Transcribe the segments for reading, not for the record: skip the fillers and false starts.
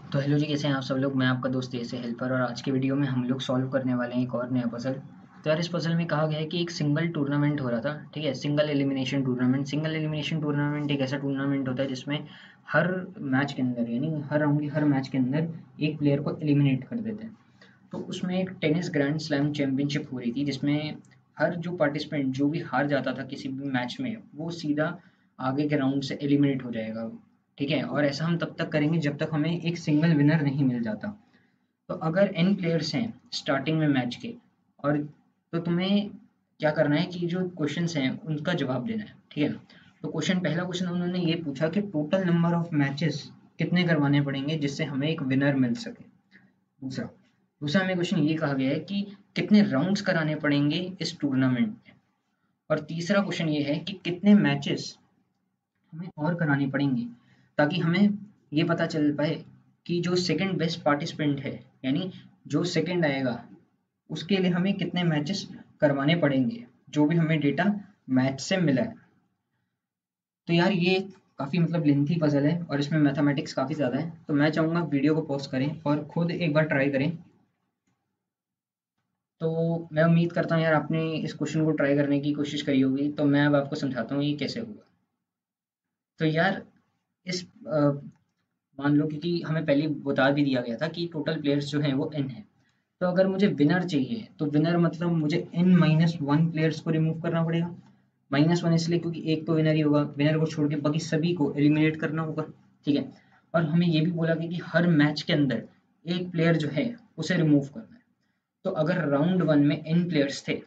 तो हेलो जी, कैसे हैं आप सब लोग। मैं आपका दोस्त ऐसे हेल्पर, और आज के वीडियो में हम लोग सॉल्व करने वाले हैं एक और नया पजल। तो यार इस पजल में कहा गया है कि एक सिंगल टूर्नामेंट हो रहा था, ठीक है। Single elimination tournament. Single elimination tournament एक ऐसा टूर्नामेंट होता है जिसमें हर मैच के अंदर, यानी हर राउंड के हर मैच के अंदर एक प्लेयर को एलिमिनेट कर देते हैं। तो उसमें एक टेनिस ग्रैंड स्लैम चैंपियनशिप हो रही थी, जिसमें हर जो पार्टिसिपेंट जो भी हार जाता था किसी भी मैच में, वो सीधा आगे के राउंड से एलिमिनेट हो जाएगा, ठीक है। और ऐसा हम तब तक करेंगे जब तक हमें एक सिंगल विनर नहीं मिल जाता। तो अगर एन प्लेयर्स हैं स्टार्टिंग में मैच के, और तो तुम्हें क्या करना है कि जो क्वेश्चंस हैं उनका जवाब देना है, ठीक है। तो पहला क्वेश्चन उन्होंने ये पूछा कि टोटल नंबर ऑफ मैचेस कितने करवाने पड़ेंगे जिससे हमें एक विनर मिल सके। दूसरा दूसरा हमें क्वेश्चन ये कहा गया है कि कितने राउंड्स कराने पड़ेंगे इस टूर्नामेंट में। और तीसरा क्वेश्चन ये है कि कितने मैचेस हमें और कराने पड़ेंगे ताकि हमें ये पता चल पाए कि जो सेकंड बेस्ट पार्टिसिपेंट है, यानी जो सेकंड आएगा, उसके लिए हमें कितने मैचेस करवाने पड़ेंगे, जो भी हमें डेटा मैच से मिला है। तो यार ये काफ़ी मतलब लेंथी पजल है और इसमें मैथमेटिक्स काफ़ी ज़्यादा है, तो मैं चाहूँगा वीडियो को पॉज करें और खुद एक बार ट्राई करें। तो मैं उम्मीद करता हूँ यार आपने इस क्वेश्चन को ट्राई करने की कोशिश करी होगी, तो मैं अब आपको समझाता हूँ ये कैसे होगा। तो यार इस मान लो, क्योंकि हमें पहले बता भी दिया गया था कि टोटल प्लेयर्स जो हैं वो n है। तो अगर मुझे विनर चाहिए तो विनर मतलब मुझे n-1 प्लेयर्स को रिमूव करना पड़ेगा। -1 इसलिए क्योंकि एक तो विनर ही होगा, विनर को छोड़ के बाकी सभी को एलिमिनेट करना होगा, ठीक है। और हमें ये भी बोला गया कि हर मैच के अंदर एक प्लेयर जो है उसे रिमूव करना है। तो अगर राउंड वन में n प्लेयर्स थे,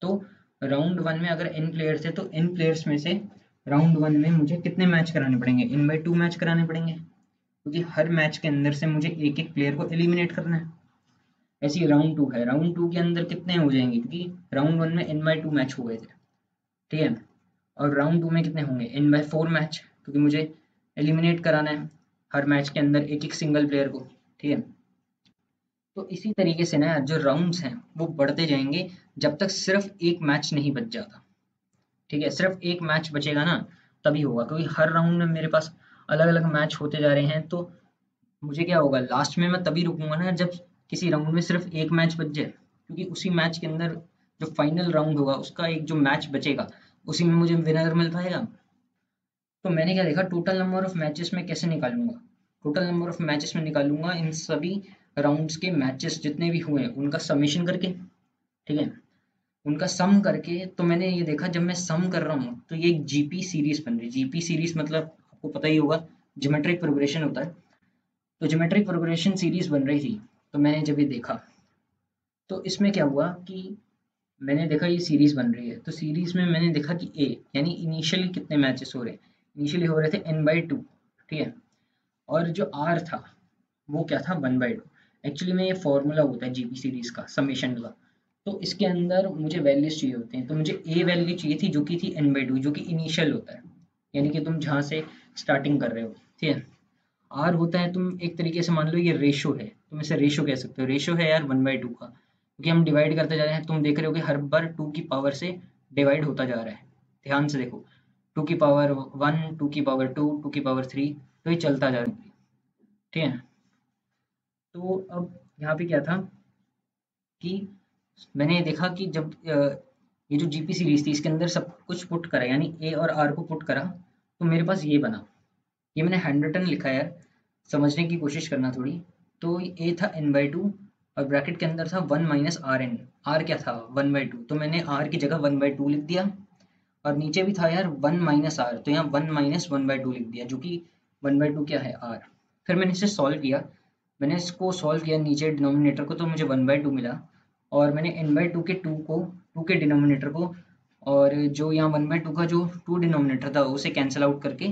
तो राउंड वन में अगर n प्लेयर्स थे तो n प्लेयर्स में से राउंड वन में मुझे कितने मैच कराने पड़ेंगे, n/2 मैच कराने पड़ेंगे, क्योंकि हर मैच के अंदर से मुझे एक एक प्लेयर को एलिमिनेट करना है। ऐसे ही राउंड टू है, राउंड टू के अंदर कितने हो जाएंगे, क्योंकि राउंड वन में n/2 मैच हो गए थे, ठीक है। और राउंड टू में कितने होंगे, n/4 मैच, क्योंकि मुझे एलिमिनेट कराना है हर मैच के अंदर एक एक सिंगल प्लेयर को, ठीक है। तो इसी तरीके से ना यार जो राउंड्स हैं वो बढ़ते जाएंगे जब तक सिर्फ एक मैच नहीं बच जाता, ठीक है। सिर्फ एक मैच बचेगा ना तभी होगा, क्योंकि हर राउंड में मेरे पास अलग अलग मैच होते जा रहे हैं। तो मुझे क्या होगा, लास्ट में मैं तभी रुकूंगा ना जब किसी राउंड में सिर्फ एक मैच बच जाए, क्योंकि उसी मैच के अंदर जो फाइनल राउंड होगा उसका एक जो मैच बचेगा उसी में मुझे विनर मिल पाएगा। तो मैंने क्या देखा, टोटल नंबर ऑफ मैचेस में कैसे निकालूंगा। टोटल नंबर ऑफ मैचेस में निकालूंगा इन सभी राउंड्स के मैचेस जितने भी हुए हैं उनका समेशन करके, ठीक है। उनका सम करके तो मैंने ये देखा, जब मैं सम कर रहा हूँ तो ये एक जीपी सीरीज बन रही है। जीपी सीरीज मतलब आपको पता ही होगा, ज्योमेट्रिक प्रोग्रेशन होता है। तो ज्योमेट्रिक प्रोग्रेशन सीरीज बन रही थी, तो मैंने जब ये देखा तो इसमें क्या हुआ कि मैंने देखा ये सीरीज बन रही है, तो सीरीज में मैंने देखा कि ए यानी इनिशियली कितने मैचेस हो रहे हैं, इनिशियली हो रहे थे n/2, ठीक है। और जो आर था वो क्या था, 1/2। एक्चुअली में ये फॉर्मूला होता है जीपी सीरीज का, समेशन का। तो इसके अंदर मुझे वैल्यूज चाहिए होते हैं, तो मुझे ए वैल्यू चाहिए थी जो कि थी n/2, जो कि इनिशियल होता है, यानी कि तुम जहाँ से स्टार्टिंग कर रहे हो, ठीक है। आर होता है, तुम एक तरीके से मान लो ये रेशो है, तुम इसे रेशो कह सकते हो। रेशो है यार 1/2 का, क्योंकि हम डिवाइड करते जा रहे हैं। तुम देख रहे हो कि हर बार 2 की पावर से डिवाइड होता जा रहा है, ध्यान से देखो। 2 की पावर 1, 2 की पावर 2, 2 की पावर 3, तो ये चलता जा रहा है, ठीक है। तो अब यहाँ पे क्या था कि मैंने देखा कि जब ये जो जीपी सीरीज थी इसके अंदर सब कुछ पुट करा, यानी ए और आर को पुट करा, तो मेरे पास ये बना। ये मैंने हैंड रिटन लिखा है यार, समझने की कोशिश करना थोड़ी। तो ए था n/2 और ब्रैकेट के अंदर था 1 - आर क्या था 1/2, तो मैंने आर की जगह 1/2 लिख दिया। और नीचे भी था यार 1 - आर, तो यहाँ 1 - 1/2 लिख दिया, जो कि 1/2 क्या है, आर। फिर मैंने इसे सॉल्व किया, मैंने इसको सॉल्व किया नीचे डिनोमिनेटर को, तो मुझे 1/2 मिला। और मैंने n/2 के 2 को, 2 के डिनोमिनेटर को, और जो यहाँ 1/2 का जो 2 डिनोमिनेटर था उसे कैंसिल आउट करके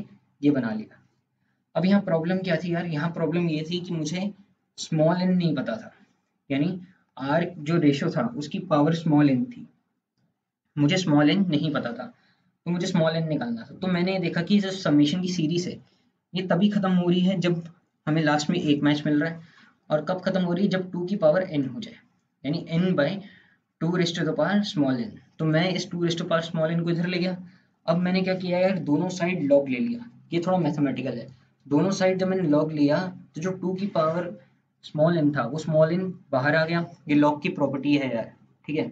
ये बना लिया। अब यहाँ प्रॉब्लम क्या थी यार, यहाँ प्रॉब्लम ये थी कि मुझे स्मॉल एन नहीं पता था, यानी आर जो रेशो था उसकी पावर स्मॉल एन थी, मुझे स्मॉल एन नहीं पता था, तो मुझे स्मॉल एन निकालना था। तो मैंने देखा कि जो समेशन की सीरीज है ये तभी खत्म हो रही है जब हमें लास्ट में एक मैच मिल रहा है, और कब खत्म हो रही है, जब 2 की पावर n हो जाए, यानी n/2 स्मॉल एन। तो मैं इस 2 स्मॉल एन को इधर ले गया। अब मैंने क्या किया यार, दोनों साइड लॉग ले लिया। ये थोड़ा मैथमेटिकल है, दोनों साइड जब मैंने लॉग लिया तो जो 2 की पावर स्मॉल n था वो स्मॉल n बाहर आ गया। ये लॉग की प्रॉपर्टी है यार, ठीक है।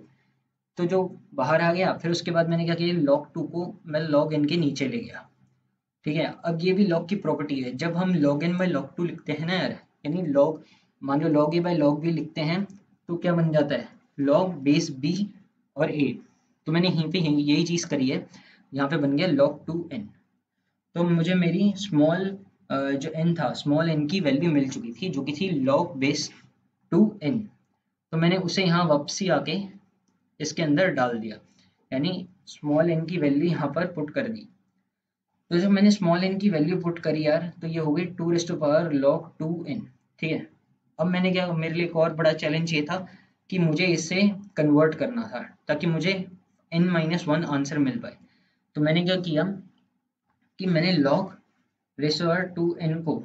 तो जो बाहर आ गया, फिर उसके बाद मैंने क्या किया, log 2 को मैं log n के नीचे ले गया, ठीक है। अब ये भी log की प्रॉपर्टी है, जब हम log n बाई log 2 लिखते हैं ना यार, यानी log, मान लो log a by log b लिखते हैं, तो क्या बन जाता है, log बेस b और a। तो मैंने यहीं पे यही चीज़ करी है, यहाँ पे बन गया log 2n। तो मुझे मेरी स्मॉल जो n था, स्मॉल n की वैल्यू मिल चुकी थी, जो कि थी log बेस 2n। तो मैंने उसे यहाँ वापसी आके इसके अंदर डाल दिया, यानी स्मॉल n की वैल्यू यहाँ पर पुट कर दी। तो जब मैंने स्मॉल n की वैल्यू पुट करी यार, तो ये हो गई 2 log 2n, ठीक है। अब मैंने क्या, मेरे लिए एक और बड़ा चैलेंज ये था कि मुझे इसे कन्वर्ट करना था ताकि मुझे n-1 आंसर मिल पाए। तो मैंने क्या किया कि मैंने log 2n को,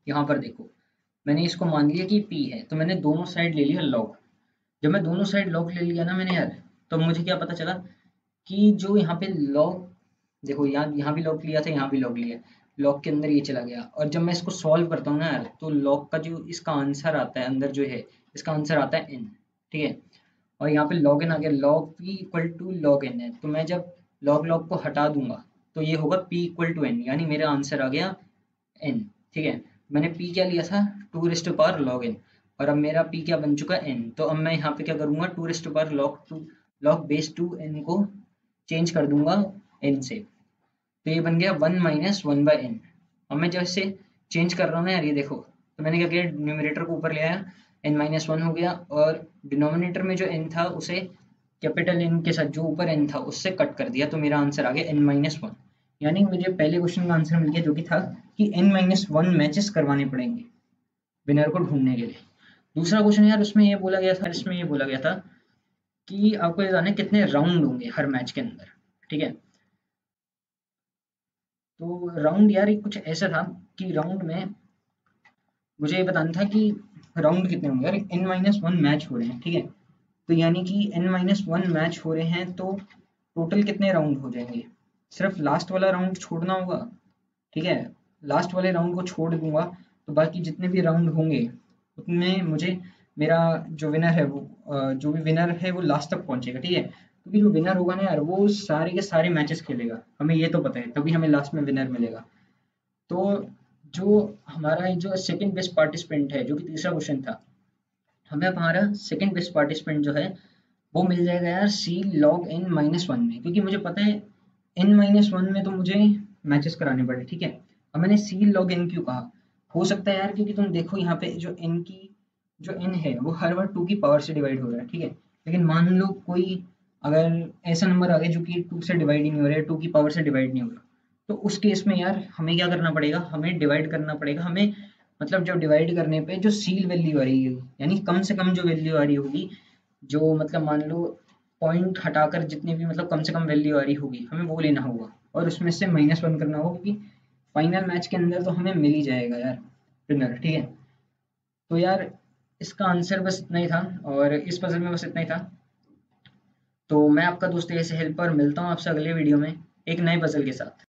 यहाँ पर देखो, मैंने इसको मान लिया कि p है, तो मैंने दोनों साइड ले लिया log। जब मैं दोनों साइड log ले लिया ना मैंने यार, तो मुझे क्या पता चला कि जो यहाँ पे log, देखो यहाँ यहाँ भी log लिया था, यहाँ भी log लिया, log के अंदर ये चला गया। और जब मैं इसको सॉल्व करता हूँ ना यार, तो log का जो इसका आंसर आता है अंदर जो है, इसका आंसर आता है n, ठीक है। और यहाँ पे log n आ गया, log p equal to log n है, तो मैं जब log को हटा दूंगा तो ये होगा p इक्वल टू n, यानी मेरा आंसर आ गया n, ठीक है। मैंने p क्या लिया था, 2 log n, और अब मेरा p क्या बन चुका है n। तो अब मैं यहाँ पे क्या करूँगा, 2 log बेस 2n को चेंज कर दूंगा n से, तो ये बन गया 1-1/n। अब मैं जैसे चेंज कर रहा हूँ ना यार, ये देखो, तो मैंने क्या किया, न्यूमरेटर को ऊपर ले आया, n-1 हो गया, और डिनोमिनेटर में जो n था उसे कैपिटल N के साथ जो ऊपर n था उससे कट कर दिया, तो मेरा आंसर आ गया n-1। यानी मुझे पहले क्वेश्चन का आंसर मिल गया, जो कि था कि n-1 मैचेस करवाने पड़ेंगे विनर को ढूंढने के लिए। दूसरा क्वेश्चन यार, उसमें ये बोला गया था, इसमें ये बोला गया था कि आपको ये जानना है कितने राउंड होंगे हर मैच के अंदर, ठीक है। तो राउंड यार एक कुछ ऐसा था कि राउंड में मुझे ये बताना था कि राउंड कितने होंगे यार, n-1 मैच हो रहे हैं, ठीक है। तो यानी कि n-1 मैच हो रहे हैं, तो टोटल कितने राउंड हो जाएंगे, सिर्फ लास्ट वाला राउंड छोड़ना होगा, ठीक है। लास्ट वाले राउंड को छोड़ दूंगा, तो बाकी जितने भी राउंड होंगे उतने मुझे, मेरा जो विनर है वो जो भी विनर है वो लास्ट तक पहुंचेगा, ठीक है। क्योंकि जो विनर होगा ना यार, वो सारे के सारे मैचेस खेलेगा, हमें ये तो पता है, तभी हमें लास्ट में विनर मिलेगा। तो जो हमारा जो सेकंड बेस्ट पार्टिसिपेंट है, जो कि तीसरा क्वेश्चन था, हमें हमारा सेकंड बेस्ट पार्टिसिपेंट जो है वो मिल जाएगा यार सी log n-1 में, क्योंकि मुझे पता है n-1 में तो मुझे मैचेस कराने पड़े, ठीक है। अब मैंने सी log n क्यों कहा, हो सकता है यार, क्योंकि तुम देखो यहाँ पे जो n है वो हर बार 2 की पावर से डिवाइड हो रहा है, ठीक है। लेकिन मान लो कोई अगर ऐसा नंबर आ गया जो कि 2 से डिवाइड ही नहीं हो रहा है, 2 की पावर से डिवाइड नहीं हो रहा, तो उस केस में यार हमें क्या करना पड़ेगा, हमें डिवाइड करना पड़ेगा, हमें मतलब जब डिवाइड करने पे जो सील वैल्यू आ रही है, यानी कम से कम जो वैल्यू आ रही होगी, जो मतलब मान लो पॉइंट हटाकर जितनी भी मतलब कम से कम वैल्यू आ रही होगी, हमें वो लेना होगा और उसमें से -1 करना होगा, क्योंकि फाइनल मैच के अंदर तो हमें मिल ही जाएगा यार विनर, ठीक है। तो यार इसका आंसर बस इतना ही था, और इस पजल में बस इतना ही था। तो मैं आपका दोस्त ऐसे हेल्पर, मिलता हूँ आपसे अगले वीडियो में एक नए पजल के साथ।